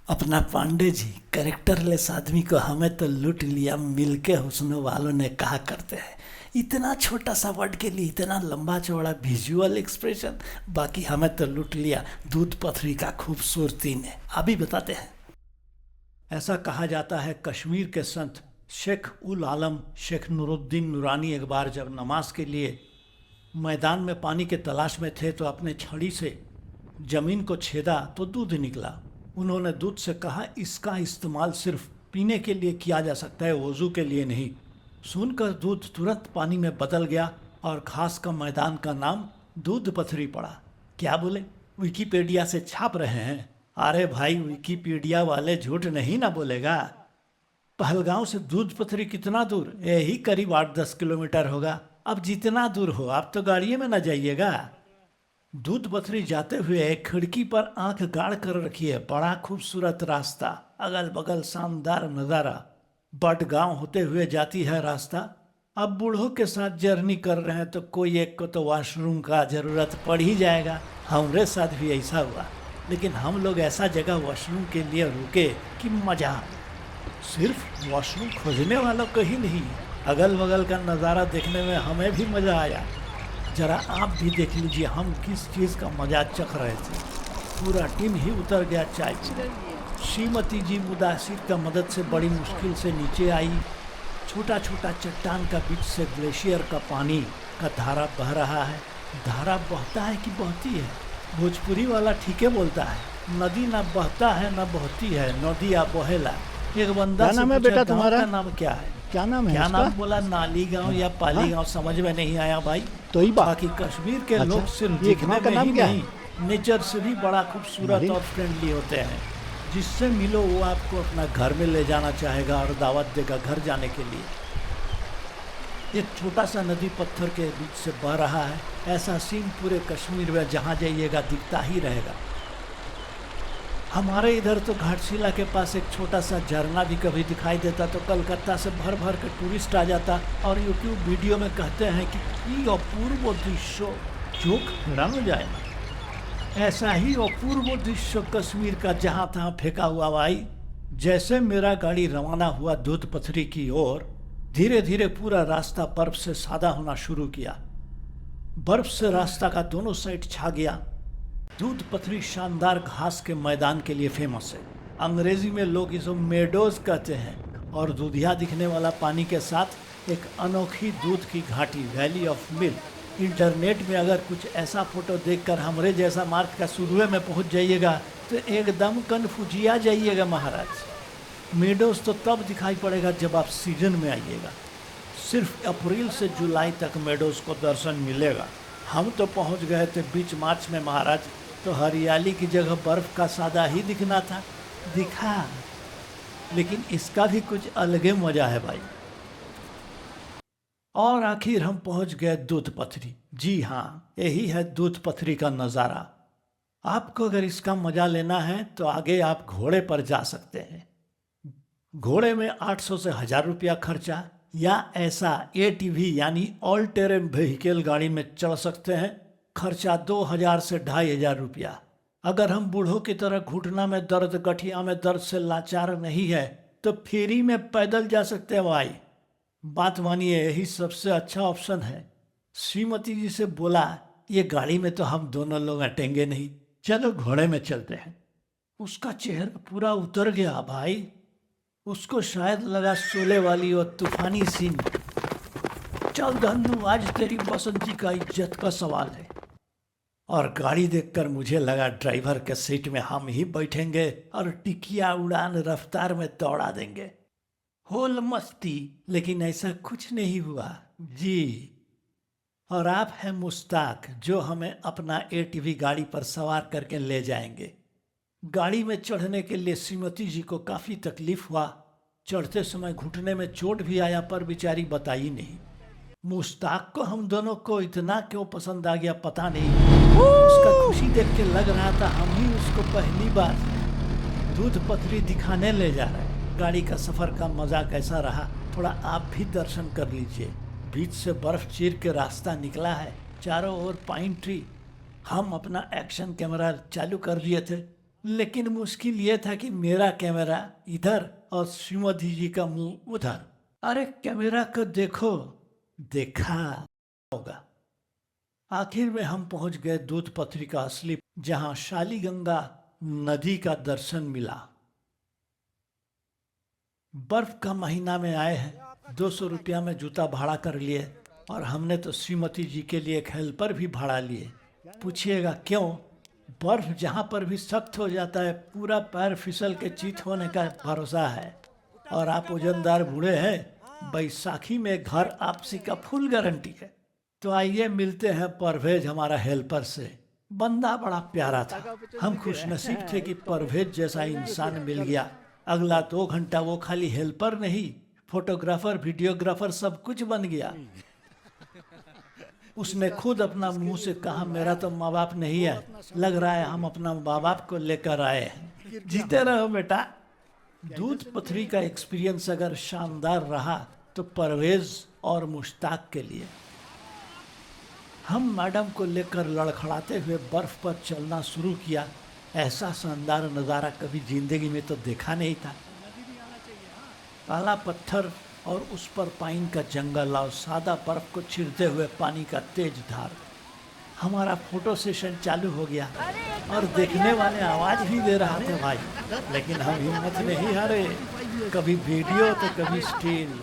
अपना पांडे जी कैरेक्टरलेस आदमी को हमें तो लूट लिया मिलके हुस्न वालों ने कहा करते हैं। इतना छोटा सा वर्ड के लिए इतना लंबा चौड़ा विजुअल एक्सप्रेशन। बाकी हमें तो लूट लिया दूध पथरी का खूबसूरती ने। अभी बताते हैं। ऐसा कहा जाता है कश्मीर के संत शेख उल आलम शेख नूरुद्दीन नूरानी एक बार जब नमाज के लिए मैदान में पानी के तलाश में थे तो अपने छड़ी से जमीन को छेदा तो दूध निकला। उन्होंने दूध से कहा, इसका इस्तेमाल सिर्फ पीने के लिए किया जा सकता है, वजू के लिए नहीं। सुनकर दूध तुरंत पानी में बदल गया और घास का मैदान का नाम दूध पथरी पड़ा। क्या बोले, विकिपीडिया से छाप रहे हैं? अरे भाई, विकिपीडिया वाले झूठ नहीं ना बोलेगा। पहलगांव से दूध पथरी कितना दूर? यही करीब 8-10 किलोमीटर होगा। अब जितना दूर हो, आप तो गाड़िए में ना जाइएगा। दूध पथरी जाते हुए एक खिड़की पर आंख गाड़ कर रखिए। बड़ा खूबसूरत रास्ता, अगल बगल शानदार नज़ारा। बडगांव होते हुए जाती है रास्ता। अब बूढ़ों के साथ जर्नी कर रहे हैं तो कोई एक को तो वॉशरूम का ज़रूरत पड़ ही जाएगा। हमारे साथ भी ऐसा हुआ, लेकिन हम लोग ऐसा जगह वॉशरूम के लिए रुके कि मज़ा। सिर्फ वॉशरूम खोजने वालों को ही नहीं, अगल बगल का नज़ारा देखने में हमें भी मज़ा आया। जरा आप भी देख लीजिए हम किस चीज़ का मजा चख रहे थे। पूरा टीम ही उतर गया चाय पीने। श्रीमती जी मुदासिर का मदद से बड़ी मुश्किल से नीचे आई। छोटा छोटा चट्टान का बीच से ग्लेशियर का पानी का धारा बह रहा है। धारा बहता है कि बहती है? भोजपुरी वाला ठीक है बोलता है, नदी ना बहता है ना बहती है, नदी आ बहेला। एक बंदा से पूछा, बेटा तुम्हारा नाम क्या है? क्या नाम है? क्या नाम बोला? नाली गांव या पाली गांव, समझ में नहीं आया भाई। तो ही बाकी कश्मीर के लोग सिर्फ दिखने में ही नहीं, नेचर से भी बड़ा खूबसूरत और फ्रेंडली होते हैं। जिससे मिलो वो आपको अपना घर में ले जाना चाहेगा और दावत देगा घर जाने के लिए। एक छोटा सा नदी पत्थर के बीच से बह रहा है। ऐसा सीन पूरे कश्मीर में जहाँ जाइएगा दिखता ही रहेगा। हमारे इधर तो घाटशिला के पास एक छोटा सा झरना भी कभी दिखाई देता तो कलकत्ता से भर भर के टूरिस्ट आ जाता और यूट्यूब वीडियो में कहते हैं कि ये अपूर्व दृश्य, चोख हैरान हो जाए। ऐसा ही अपूर्व दृश्य कश्मीर का जहाँ तहाँ फेंका हुआ भाई। जैसे मेरा गाड़ी रवाना हुआ दूध पथरी की ओर, धीरे धीरे पूरा रास्ता बर्फ से सादा होना शुरू किया। बर्फ से रास्ता का दोनों साइड छा गया। दूध पथरी शानदार घास के मैदान के लिए फेमस है। अंग्रेजी में लोग इसे मेडोज कहते हैं और दूधिया दिखने वाला पानी के साथ एक अनोखी दूध की घाटी, वैली ऑफ मिल्क। इंटरनेट में अगर कुछ ऐसा फोटो देखकर हमरे जैसा मार्ग का शुरू में पहुंच जाइएगा तो एकदम कन्फ्यूजिया जाइएगा महाराज। मेडोज तो तब दिखाई पड़ेगा जब आप सीजन में आइएगा। सिर्फ अप्रैल से जुलाई तक मेडोज को दर्शन मिलेगा। हम तो पहुंच गए थे बीच मार्च में महाराज, तो हरियाली की जगह बर्फ का सादा ही दिखना था। दिखा, लेकिन इसका भी कुछ अलग मजा है भाई। और आखिर हम पहुंच गए दूध पथरी। जी हाँ, यही है दूध पथरी का नज़ारा। आपको अगर इसका मजा लेना है तो आगे आप घोड़े पर जा सकते हैं। घोड़े में 800 से 1000 रुपया खर्चा, या ऐसा ATV यानी ऑल टेरेन व्हीकल गाड़ी में चढ़ सकते हैं। खर्चा 2000 से 2500 रुपया। अगर हम बूढ़ों की तरह घुटना में दर्द, गठिया में दर्द से लाचार नहीं है तो फेरी में पैदल जा सकते हैं भाई। बात मानिए, यही सबसे अच्छा ऑप्शन है। श्रीमती जी से बोला, ये गाड़ी में तो हम दोनों लोग अटेंगे नहीं, चलो घोड़े में चलते हैं। उसका चेहरा पूरा उतर गया भाई। उसको शायद लगा शोले वाली और तूफानी सीन। चल धन्नू, आज तेरी बसंती का इज्जत का सवाल है। और गाड़ी देखकर मुझे लगा ड्राइवर के सीट में हम ही बैठेंगे और टिकिया उड़ान रफ्तार में दौड़ा देंगे। होल मस्ती, लेकिन ऐसा कुछ नहीं हुआ जी। और आप हैं मुश्ताक, जो हमें अपना ATV गाड़ी पर सवार करके ले जाएंगे। गाड़ी में चढ़ने के लिए श्रीमती जी को काफ़ी तकलीफ हुआ। चढ़ते समय घुटने में चोट भी आया, पर बेचारी बताई नहीं। मुश्ताक को हम दोनों को इतना क्यों पसंद आ गया पता नहीं। उसका खुशी देख के लग रहा था हम ही उसको पहली बार दूध पथरी दिखाने ले जा रहे हैं। गाड़ी का सफ़र का मज़ा कैसा रहा, थोड़ा आप भी दर्शन कर लीजिए। बीच से बर्फ़ चीर के रास्ता निकला है, चारों ओर पाइन ट्री। हम अपना एक्शन कैमरा चालू कर दिए थे, लेकिन मुश्किल ये था कि मेरा कैमरा इधर और श्रीमती जी का मुंह उधर। अरे कैमरा को देखो, देखा होगा। आखिर में हम पहुंच गए दूध पथरी का असली, जहां शालीगंगा नदी का दर्शन मिला। बर्फ का महीना में आए हैं, 200 रुपया में जूता भाड़ा कर लिए, और हमने तो श्रीमती जी के लिए एक हेल्पर भी भाड़ा लिए। पूछिएगा क्यों? बर्फ जहां पर भी सख्त हो जाता है, पूरा पैर फिसल के चीत होने का भरोसा है। और आप वजनदार बूढ़े हैं, बैसाखी में घर आपसी का फुल गारंटी है। तो आइए मिलते हैं परवेज हमारा हेल्पर से। बंदा बड़ा प्यारा था। हम खुशनसीब थे कि परवेज जैसा इंसान मिल गया। अगला 2 घंटा वो खाली हेल्पर नहीं, फोटोग्राफर, वीडियोग्राफर सब कुछ बन गया। उसने खुद अपना मुंह से कहा, मेरा तो माँ बाप नहीं है, लग रहा है हम अपना माँ बाप को लेकर आए हैं। जीते रहो बेटा। दूध पथरी का एक्सपीरियंस अगर शानदार रहा तो परवेज और मुश्ताक के लिए। हम मैडम को लेकर लड़खड़ाते हुए बर्फ पर चलना शुरू किया। ऐसा शानदार नज़ारा कभी जिंदगी में तो देखा नहीं था। काला पत्थर और उस पर पाइन का जंगल और सादा बर्फ को छिड़ते हुए पानी का तेज धार। हमारा फोटो सेशन चालू हो गया और देखने वाले आवाज भी दे रहा थे भाई, लेकिन हम हिम्मत नहीं हारे। कभी वीडियो तो कभी स्टिल।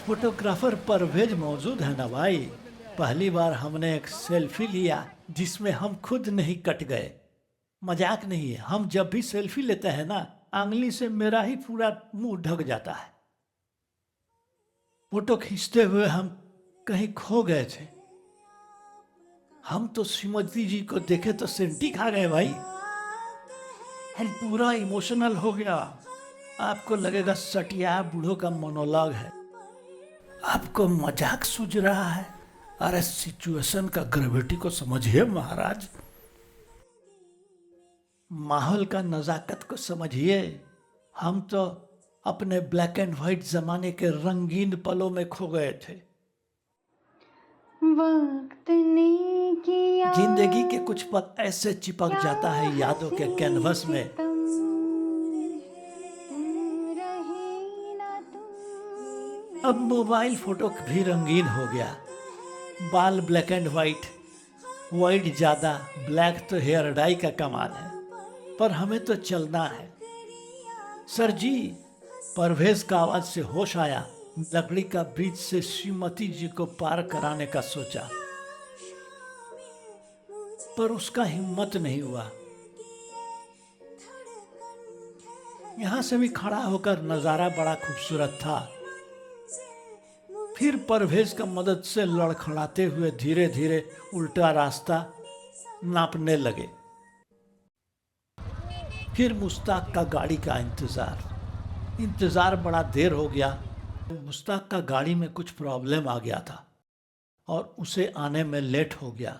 फोटोग्राफर परवेज मौजूद है ना भाई। पहली बार हमने एक सेल्फी लिया जिसमें हम खुद नहीं कट गए। मजाक नहीं है, हम जब भी सेल्फी लेते हैं ना, आंगली से मेरा ही पूरा मुंह ढक जाता है। फोटो खींचते हुए हम कहीं खो गए थे। हम तो श्रीमती जी को देखे तो सेंटी खा गए भाई। हम पूरा इमोशनल हो गया। आपको लगेगा सटिया बूढ़ों का मोनोलॉग है, आपको मजाक सूझ रहा है। अरे सिचुएशन का ग्रेविटी को समझिए महाराज, माहौल का नजाकत को समझिए। हम तो अपने ब्लैक एंड व्हाइट जमाने के रंगीन पलों में खो गए थे। वक्त ने किया जिंदगी के कुछ पल ऐसे चिपक जाता है यादों के कैनवस में। अब मोबाइल फोटो भी रंगीन हो गया। बाल ब्लैक एंड व्हाइट, व्हाइट ज़्यादा, ब्लैक तो हेयर डाई का कमाल है। पर हमें तो चलना है। सर जी, परवेज का आवाज से होश आया। लकड़ी का ब्रिज से श्रीमती जी को पार कराने का सोचा, पर उसका हिम्मत नहीं हुआ। यहां से भी खड़ा होकर नजारा बड़ा खूबसूरत था। फिर परवेज का मदद से लड़खड़ाते हुए धीरे धीरे उल्टा रास्ता नापने लगे। फिर मुश्ताक का गाड़ी का इंतज़ार बड़ा देर हो गया। मुश्ताक का गाड़ी में कुछ प्रॉब्लम आ गया था और उसे आने में लेट हो गया।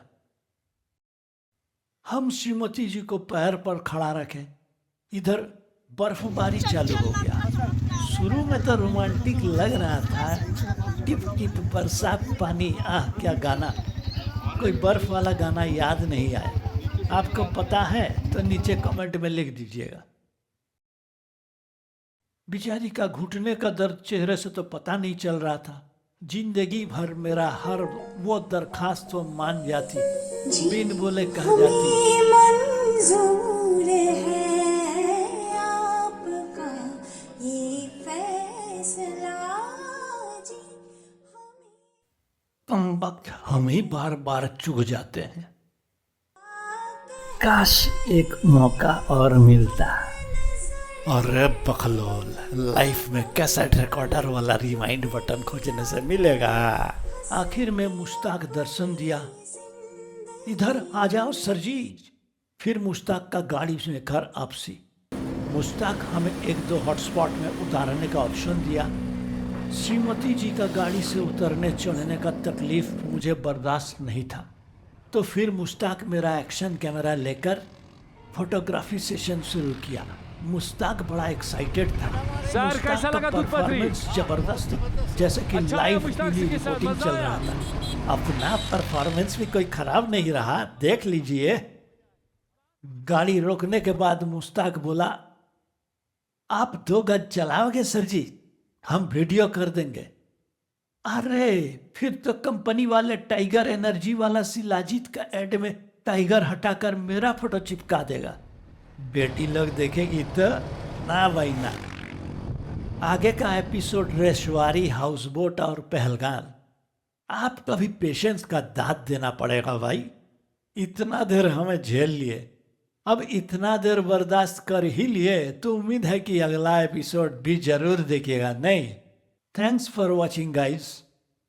हम श्रीमती जी को पैर पर खड़ा रखे। इधर बर्फबारी चालू हो गया। शुरू में तो रोमांटिक लग रहा था, टिप टिप बरसात पानी, आह क्या गाना। कोई बर्फ वाला गाना याद नहीं आया। आपको पता है तो नीचे कमेंट में लिख दीजिएगा। बेचारी का घुटने का दर्द चेहरे से तो पता नहीं चल रहा था। जिंदगी भर मेरा हर वो दरखास्त तो मान जाती, बिन बोले कह जाती। मंजूर है आपका ये फैसला जी। कम वक्त हम ही बार बार चूक जाते हैं। काश एक मौका और मिलता। और बखलोल, लाइफ में कैसेट रिकॉर्डर वाला रिवाइंड बटन खोजने से मिलेगा। आखिर में मुश्ताक दर्शन दिया। इधर आ जाओ सर जी। फिर मुश्ताक का गाड़ी में घर आपसी। मुश्ताक हमें 1-2 हॉटस्पॉट में उतारने का ऑप्शन दिया। श्रीमती जी का गाड़ी से उतरने चढ़ने का तकलीफ मुझे बर्दाश्त नहीं था, तो फिर मुश्ताक मेरा एक्शन कैमरा लेकर फोटोग्राफी सेशन शुरू किया। मुश्ताक बड़ा एक्साइटेड था। सर कैसा लगा दूध पथरी? जबरदस्त, जैसे कि लाइव टीवी रिपोर्टिंग चल रहा था। अपना परफॉर्मेंस भी कोई खराब नहीं रहा, देख लीजिए। गाड़ी रोकने के बाद मुश्ताक बोला, आप 2 गज चलाओगे सर जी, हम वीडियो कर देंगे। अरे फिर तो कंपनी वाले टाइगर एनर्जी वाला शिलाजीत का एड में टाइगर हटाकर मेरा फोटो चिपका देगा। बेटी लोग देखेगी तो ना भाई ना। आगे का एपिसोड रेशवारी, हाउस बोट और पहलगाम। आपको भी पेशेंस का दाद देना पड़ेगा भाई। इतना देर हमें झेल लिए, अब इतना देर बर्दाश्त कर ही लिए तो उम्मीद है कि अगला एपिसोड भी जरूर देखिएगा। नहीं, थैंक्स फॉर वॉचिंग गाइस।